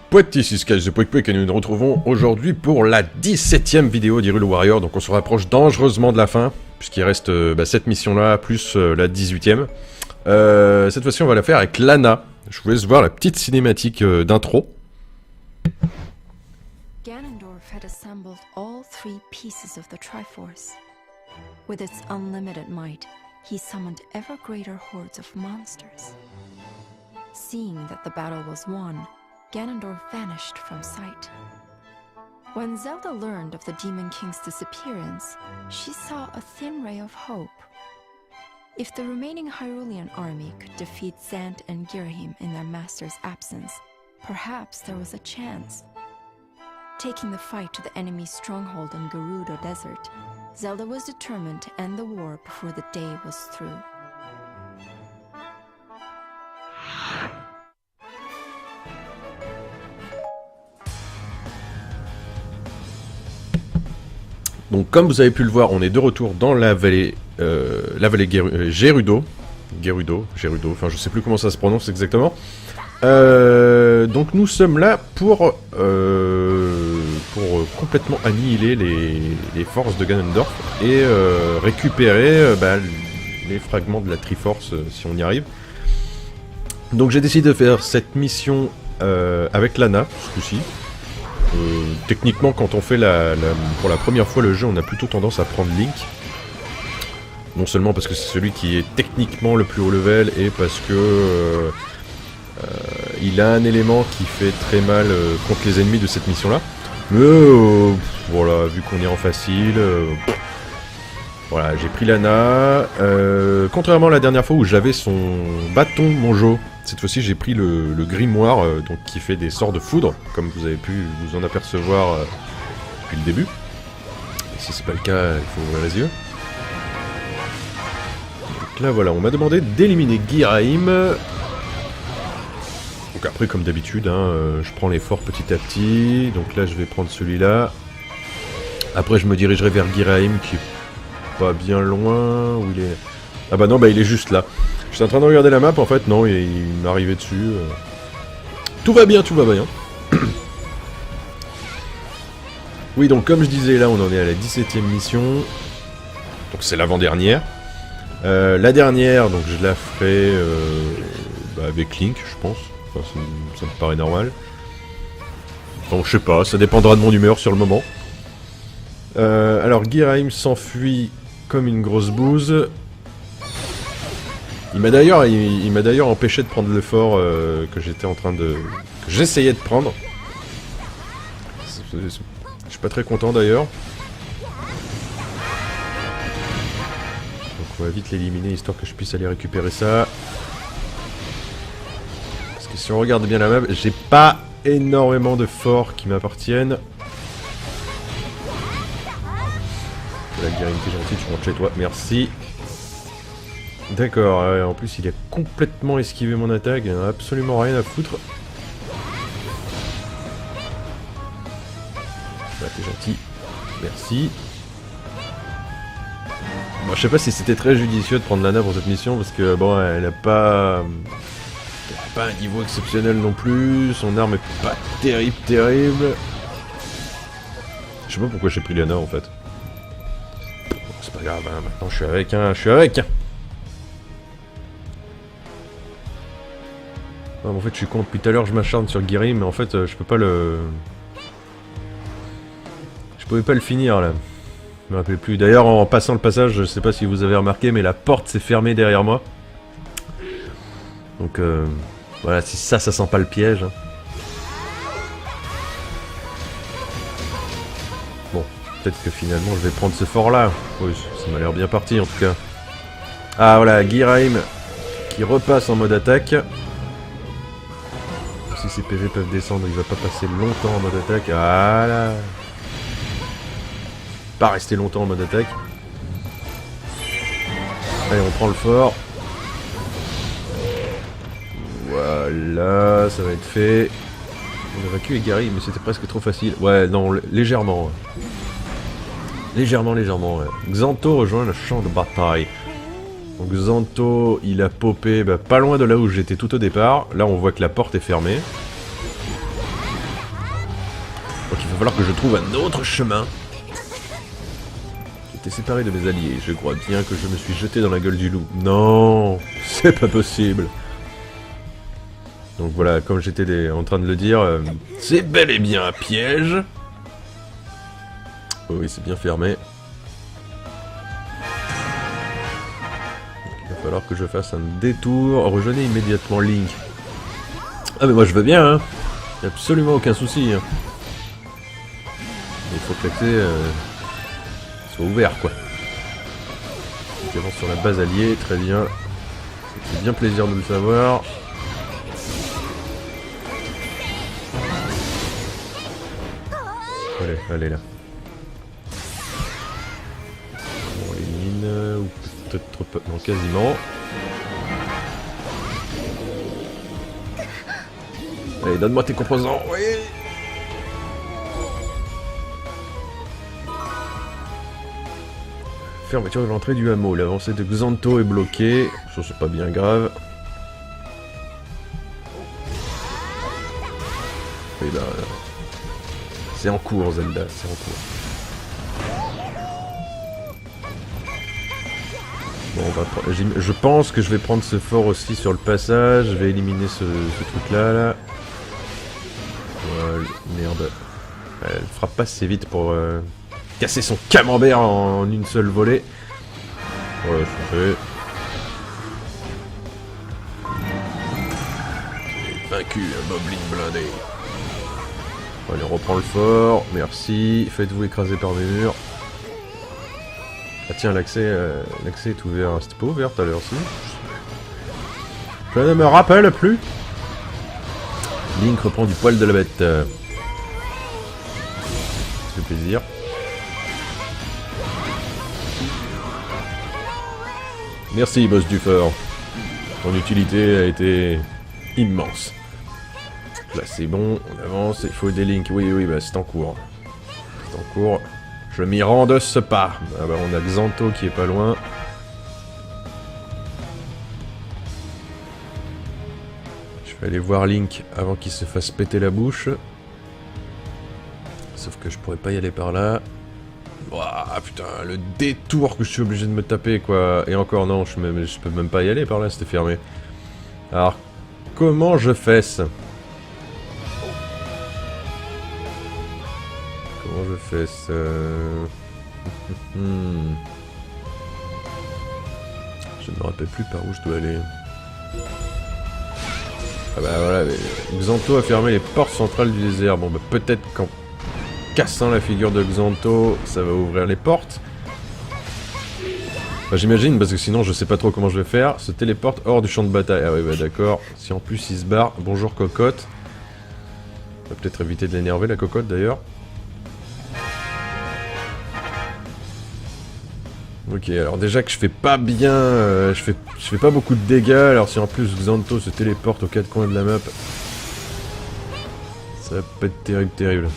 Poitiers c'est Pouic et nous nous retrouvons aujourd'hui pour la 17ème vidéo d'Hyrule Warrior. Donc on se rapproche dangereusement de la fin, puisqu'il reste cette mission-là, plus la 18ème. Cette fois-ci on va la faire avec Lana. Je vous laisse voir la petite cinématique d'intro. Ganondorf had assembled all three pieces of the Triforce. With its unlimited might, he summoned ever greater hordes of monsters. Seeing that the battle was won, Ganondorf vanished from sight. When Zelda learned of the Demon King's disappearance, she saw a thin ray of hope. If the remaining Hyrulean army could defeat Zant and Girahim in their master's absence, perhaps there was a chance. Taking the fight to the enemy's stronghold in Gerudo Desert, Zelda was determined to end the war before the day was through. Donc comme vous avez pu le voir, on est de retour dans la vallée Gerudo, enfin je sais plus comment ça se prononce exactement. Donc nous sommes là pour complètement annihiler les forces de Ganondorf et récupérer les fragments de la Triforce si on y arrive. Donc j'ai décidé de faire cette mission avec Lana ce coup-ci. Techniquement, quand on fait pour la première fois le jeu, on a plutôt tendance à prendre Link. Non seulement parce que c'est celui qui est techniquement le plus haut level, et parce que il a un élément qui fait très mal contre les ennemis de cette mission-là. Mais voilà, vu qu'on est en facile, voilà, j'ai pris Lana. Contrairement à la dernière fois où j'avais son bâton Monjo, cette fois-ci j'ai pris le grimoire donc qui fait des sorts de foudre, comme vous avez pu vous en apercevoir depuis le début. Et si c'est pas le cas, il faut ouvrir les yeux. Donc là voilà, on m'a demandé d'éliminer Girahim. Donc après comme d'habitude, je prends les forts petit à petit. Donc là je vais prendre celui-là. Après je me dirigerai vers Girahim qui est pas bien loin. Où il est... Ah bah non, il est juste là. J'étais en train de regarder la map, en fait, non, il m'est arrivé dessus. Tout va bien, tout va bien. Oui, donc comme je disais, là, on en est à la 17ème mission. Donc c'est l'avant-dernière. La dernière, donc je la ferai avec Link, je pense. Enfin, ça me paraît normal. Bon, je sais pas, ça dépendra de mon humeur sur le moment. Alors, Girahim s'enfuit comme une grosse bouse. Il m'a d'ailleurs empêché de prendre le fort que j'étais en train de... que j'essayais de prendre. Je suis pas très content d'ailleurs. Donc on va vite l'éliminer histoire que je puisse aller récupérer ça. Parce que si on regarde bien la map, j'ai pas énormément de forts qui m'appartiennent. La Girahim, t'es gentil, tu rentres chez toi, merci. D'accord, en plus il a complètement esquivé mon attaque, il n'en a absolument rien à foutre. Bah t'es gentil, merci. Bon, je sais pas si c'était très judicieux de prendre Lana pour cette mission, parce que bon, elle a pas un niveau exceptionnel non plus, son arme est pas terrible. Je sais pas pourquoi j'ai pris Lana en fait. Bon, c'est pas grave, maintenant je suis avec. En fait je suis con, depuis tout à l'heure je m'acharne sur Girahim, mais en fait je peux pas le... Je pouvais pas le finir là. Je me rappelle plus. D'ailleurs en passant le passage, je sais pas si vous avez remarqué, mais la porte s'est fermée derrière moi. Donc voilà, si ça sent pas le piège. Bon, peut-être que finalement je vais prendre ce fort là. Oui, ça m'a l'air bien parti en tout cas. Ah voilà, Girahim qui repasse en mode attaque. Si ses PV peuvent descendre, il va pas passer longtemps en mode attaque. Voilà. Pas rester longtemps en mode attaque. Allez, on prend le fort. Voilà, ça va être fait. On évacue les Girahim, mais c'était presque trop facile. Ouais, non, légèrement. Légèrement, ouais. Xanto rejoint le champ de bataille. Donc Xanto, il a popé pas loin de là où j'étais tout au départ. Là, on voit que la porte est fermée. va falloir que je trouve un autre chemin. J'étais séparé de mes alliés. Je crois bien que je me suis jeté dans la gueule du loup. Non, c'est pas possible. Donc voilà, comme j'étais en train de le dire, c'est bel et bien un piège. Oh oui, c'est bien fermé. Il va falloir que je fasse un détour. Rejoignez immédiatement Link. Ah mais moi je veux bien, hein. Absolument aucun souci. Hein. Il faut que l'accès soit ouvert, quoi. Donc, avance sur la base alliée, très bien. Ça fait bien plaisir de le savoir. Allez, allez là. Bon, les mines, ou peut-être pas, non, quasiment. Allez, donne-moi tes composants, oui. Fermeture de l'entrée du hameau. L'avancée de Xanto est bloquée. Ça, c'est pas bien grave. Et ben... c'est en cours, Zelda, c'est en cours. Bon, on va prendre... Je pense que je vais prendre ce fort aussi sur le passage. Je vais éliminer ce truc-là, là. Merde. Elle frappe pas assez vite pour... casser son camembert en une seule volée. Voilà, je fais. Vaincu, un moblin blindé. Allez, on reprend le fort. Merci. Faites-vous écraser par mes murs. Ah tiens, l'accès est ouvert. C'était pas ouvert tout à l'heure, si. Je ne me rappelle plus. Link reprend du poil de la bête. Ça fait plaisir. Merci, boss du fort. Ton utilité a été immense. Là, c'est bon, on avance. Il faut des links. Oui, oui, bah, c'est en cours. C'est en cours. Je m'y rends de ce pas. Ah bah, on a Xanto qui est pas loin. Je vais aller voir Link avant qu'il se fasse péter la bouche. Sauf que je pourrais pas y aller par là. Ouah, putain, le détour que je suis obligé de me taper, quoi. Et encore, non, je peux même pas y aller par là, c'était fermé. Alors, comment je fais ça? Comment je fais ça? Je ne me rappelle plus par où je dois aller. Ah bah voilà, Xanto a fermé les portes centrales du désert. Bon bah peut-être qu'en cassant la figure de Xanto, ça va ouvrir les portes. Bah, j'imagine, parce que sinon je sais pas trop comment je vais faire. Se téléporte hors du champ de bataille. Ah ouais, bah d'accord. Si en plus il se barre, bonjour cocotte. On va peut-être éviter de l'énerver, la cocotte d'ailleurs. Ok, alors déjà que je fais pas bien, je fais pas beaucoup de dégâts, alors si en plus Xanto se téléporte aux quatre coins de la map, ça va pas être terrible, terrible.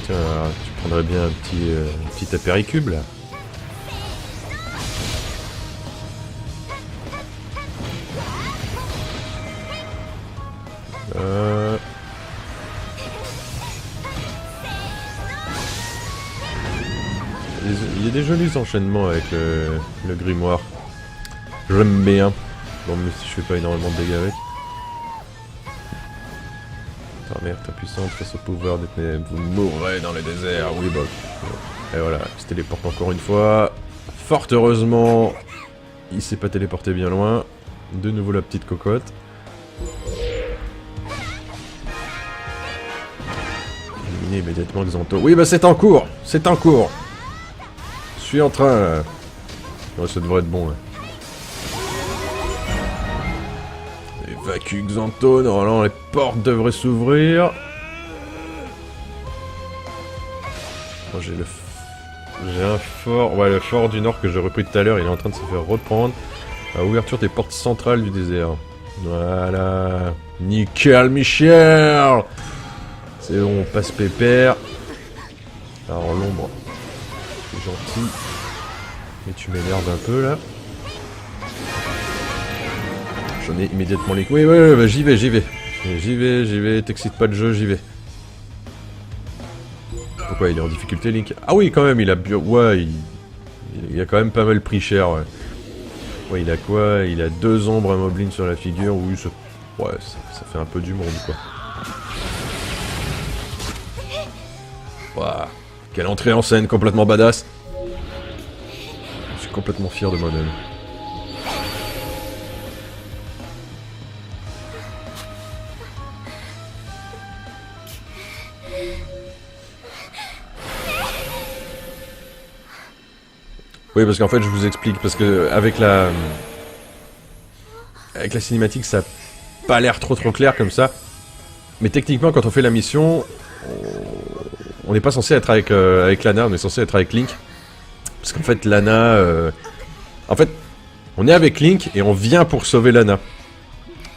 Tiens, alors, tu prendrais bien un petit apéricube là. Il y a des jolis enchaînements avec le grimoire. J'aime bien. Bon, même si je fais pas énormément de dégâts avec. Ta mère, ta puissante face au pouvoir des ténèbres. Vous mourrez dans le désert. Oui, bon. Et voilà, il se téléporte encore une fois. Fort heureusement, il s'est pas téléporté bien loin. De nouveau la petite cocotte. Éliminer immédiatement Xanto. Oui, bah c'est en cours. C'est en cours. Je suis en train... Ouais, ça devrait être bon, ouais. Évacue Xanto, normalement les portes devraient s'ouvrir. Moi j'ai un fort... Ouais, le fort du nord que j'ai repris tout à l'heure, il est en train de se faire reprendre. À ouverture des portes centrales du désert. Voilà. Nickel, Michel. C'est bon, on passe pépère. Alors l'ombre... C'est gentil. Mais tu m'énerves un peu là. enchaîner immédiatement Link. Oui, ouais, bah, j'y vais, t'excite pas de jeu, j'y vais. Pourquoi il est en difficulté Link? Ah oui, quand même, il a bien... Ouais, il a quand même pas mal pris cher, ouais. Ouais, il a quoi? Il a 2 ombres moblines sur la figure, oui, ça... Ouais, ça fait un peu du monde, quoi. Waouh, quelle entrée en scène complètement badass. Je suis complètement fier de moi-même. Oui, parce qu'en fait, je vous explique, parce que avec la cinématique, ça a pas l'air trop clair comme ça. Mais techniquement, quand on fait la mission, on n'est pas censé être avec Lana, on est censé être avec Link. Parce qu'en fait, Lana... En fait, on est avec Link et on vient pour sauver Lana.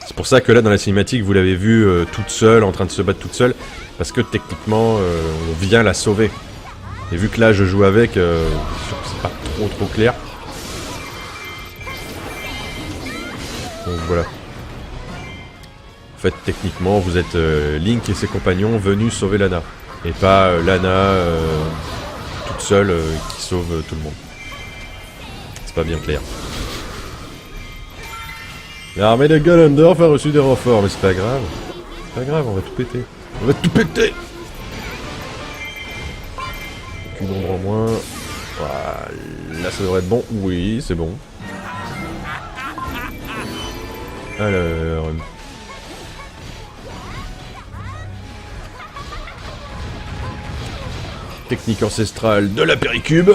C'est pour ça que là, dans la cinématique, vous l'avez vue toute seule, en train de se battre toute seule. Parce que techniquement, on vient la sauver. Et vu que là, je joue avec, c'est pas trop clair. Donc voilà. En fait, techniquement, vous êtes Link et ses compagnons venus sauver Lana. Et pas Lana toute seule qui sauve tout le monde. C'est pas bien clair. L'armée de Ganondorf a reçu des renforts, mais c'est pas grave. C'est pas grave, on va tout péter. On va tout péter! Une ombre en moins. Voilà, là ça devrait être bon. Oui, c'est bon. Alors... Technique ancestrale de la péricube.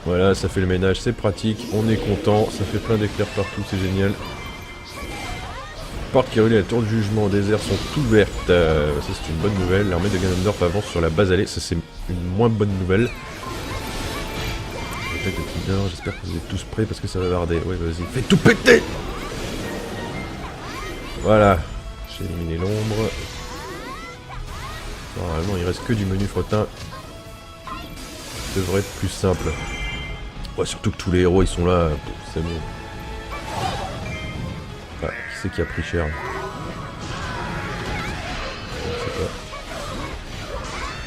Voilà, ça fait le ménage, c'est pratique, on est content, ça fait plein d'éclairs partout, c'est génial. Portes qui relient la tour de jugement des airs sont ouvertes. Ça c'est une bonne nouvelle, l'armée de Ganondorf avance sur la base allée, ça c'est une moins bonne nouvelle. Attaque de Tidor, j'espère que vous êtes tous prêts parce que ça va barder. Ouais, vas-y, fais tout péter! Voilà, j'ai éliminé l'ombre. Normalement il reste que du menu frottin. Ça devrait être plus simple. Ouais, surtout que tous les héros ils sont là, c'est bon. Ah, qui c'est qui a pris cher?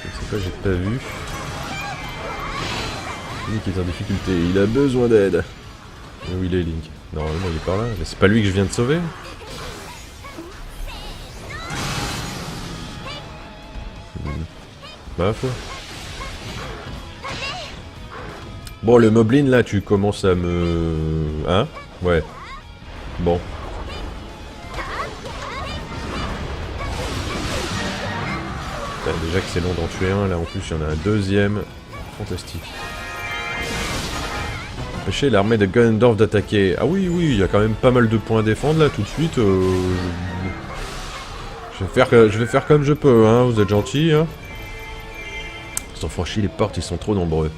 Je sais pas, j'ai pas vu. Link est en difficulté, il a besoin d'aide. Où il est Link? Normalement il est par là, mais c'est pas lui que je viens de sauver. Ma foi. Bon, le Moblin, là, tu commences à me... Hein? Ouais. Bon. Déjà que c'est long d'en tuer un, là, en plus, il y en a un deuxième. Fantastique. Empêcher l'armée de Ganondorf d'attaquer. Ah oui, oui, il y a quand même pas mal de points à défendre, là, tout de suite. Je vais faire comme je peux, hein, vous êtes gentils, hein. Ils ont franchi les portes, ils sont trop nombreux.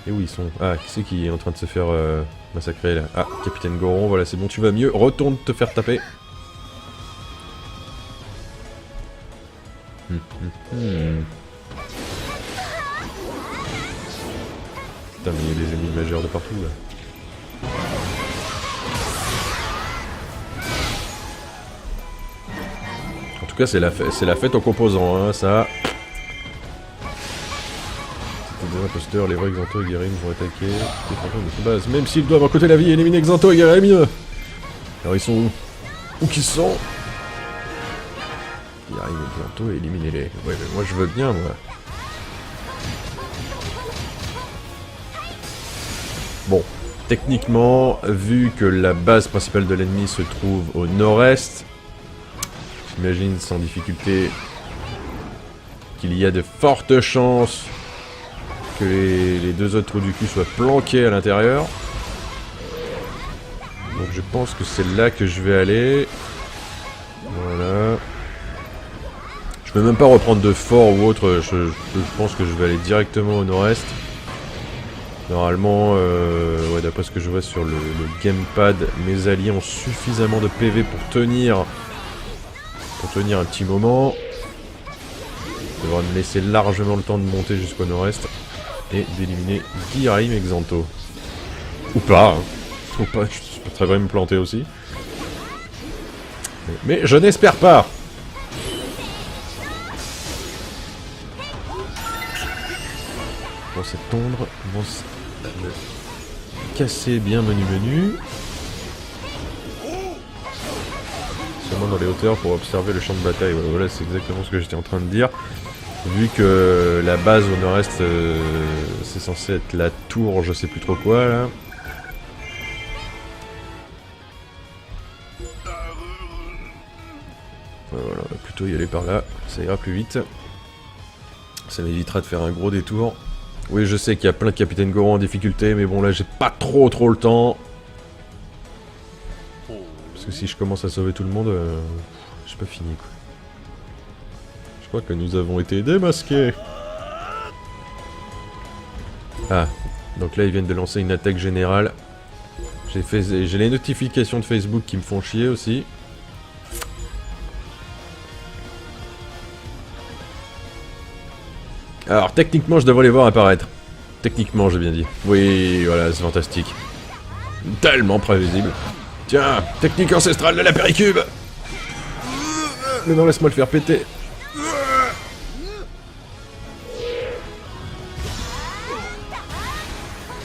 Et où ils sont? Ah, qui c'est qui est en train de se faire massacrer là? Ah, Capitaine Goron, voilà, c'est bon, tu vas mieux. Retourne te faire taper. Putain, mais il y a des ennemis majeurs de partout là. En tout cas, c'est la fête aux composants, hein, ça. Des imposteurs, les vrais Xanto et Guérim vont attaquer les fantômes de cette base. Même s'ils doivent côté la vie éliminer Xanto et Guérim. Alors ils sont où? Où qu'ils sont? Guérim et Xanto, éliminez-les. Ouais, mais moi je veux bien, moi. Bon, techniquement, vu que la base principale de l'ennemi se trouve au nord-est, j'imagine sans difficulté qu'il y a de fortes chances que les deux autres trous du cul soient planqués à l'intérieur. Donc je pense que c'est là que je vais aller. Voilà. Je peux même pas reprendre de fort ou autre, je pense que je vais aller directement au nord-est. Normalement, ouais, d'après ce que je vois sur le gamepad, mes alliés ont suffisamment de PV pour tenir un petit moment. Ça devrait me laisser largement le temps de monter jusqu'au nord-est. Et d'éliminer Guérim et Xanto. Ou pas, hein. Ou pas, je peux très bien me planter aussi. Mais je n'espère pas. Bon, c'est tondre. Bon, c'est casser bien menu. Sûrement dans les hauteurs pour observer le champ de bataille. Voilà, c'est exactement ce que j'étais en train de dire. Vu que la base au nord-est, c'est censé être la tour, je sais plus trop quoi là. Voilà, on va plutôt y aller par là, ça ira plus vite. Ça m'évitera de faire un gros détour. Oui, je sais qu'il y a plein de capitaines Goron en difficulté, mais bon là j'ai pas trop le temps. Parce que si je commence à sauver tout le monde, j'ai pas fini quoi. Je crois que nous avons été démasqués. Ah, donc là ils viennent de lancer une attaque générale. J'ai les notifications de Facebook qui me font chier aussi. Alors techniquement je devrais les voir apparaître. Techniquement j'ai bien dit. Oui, voilà, c'est fantastique. Tellement prévisible. Tiens, technique ancestrale de la péricube. Mais non, laisse-moi le faire péter.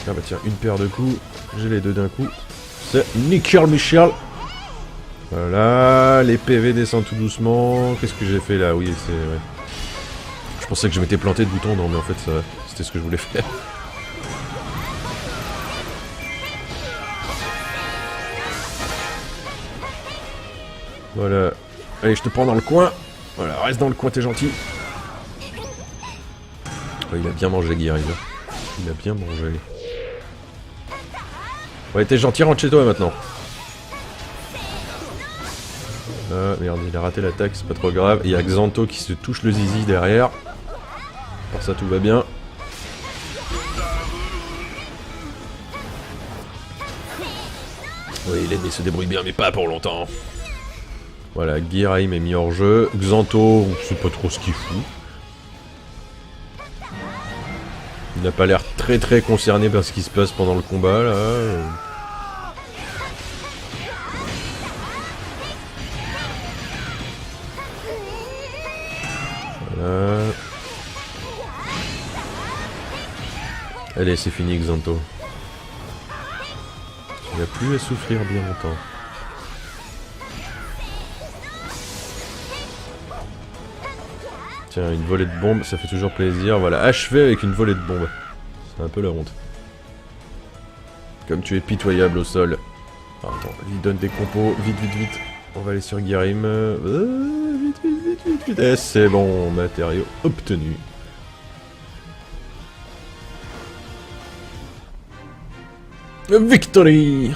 Ah bah tiens, une paire de coups. J'ai les deux d'un coup. C'est nickel Michel. Voilà, les PV descendent tout doucement. Qu'est-ce que j'ai fait là? Oui, c'est... Ouais. Je pensais que je m'étais planté de bouton, non mais en fait c'était ce que je voulais faire. Voilà. Allez, je te prends dans le coin. Voilà, reste dans le coin, t'es gentil. Oh, il a bien mangé, Guy-Arrive. Il a bien mangé. Ouais, t'es gentil, rentre chez toi maintenant. Ah, merde, il a raté l'attaque, c'est pas trop grave. Il y a Xanto qui se touche le zizi derrière. Pour ça, tout va bien. Oui, l'ennemi se débrouille bien, mais pas pour longtemps. Voilà, Guiraim est mis hors jeu. Xanto, on sait pas trop ce qu'il fout. Il n'a pas l'air très concerné par ce qui se passe pendant le combat, là. Voilà. Allez, c'est fini, Xanto. Tu n'as plus à souffrir bien longtemps. Tiens, une volée de bombes, ça fait toujours plaisir. Voilà, achevé avec une volée de bombes. C'est un peu la honte. Comme tu es pitoyable au sol. Ah, attends, lui donne des compos. Vite. On va aller sur Guiraim. Vite. Et c'est bon, matériau obtenu. Victory!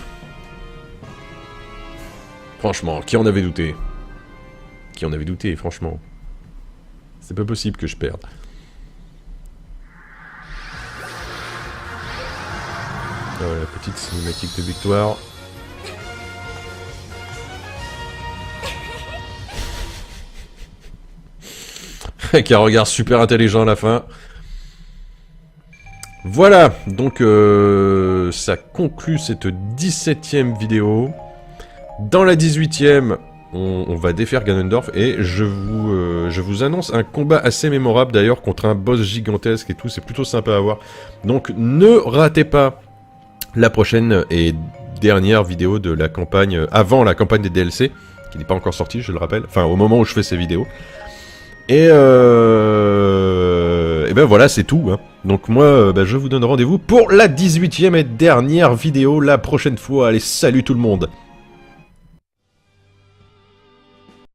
Franchement, qui en avait douté? Qui en avait douté, franchement? C'est pas possible que je perde. Voilà, la petite cinématique de victoire. Avec un regard super intelligent à la fin. Voilà, donc ça conclut cette 17ème vidéo. Dans la 18ème, on va défaire Ganondorf et je vous annonce un combat assez mémorable d'ailleurs contre un boss gigantesque et tout, c'est plutôt sympa à voir. Donc ne ratez pas la prochaine et dernière vidéo de la campagne, avant la campagne des DLC, qui n'est pas encore sortie, je le rappelle, enfin au moment où je fais ces vidéos. Et ben voilà, c'est tout. Hein. Donc moi, je vous donne rendez-vous pour la 18ème et dernière vidéo la prochaine fois. Allez, salut tout le monde!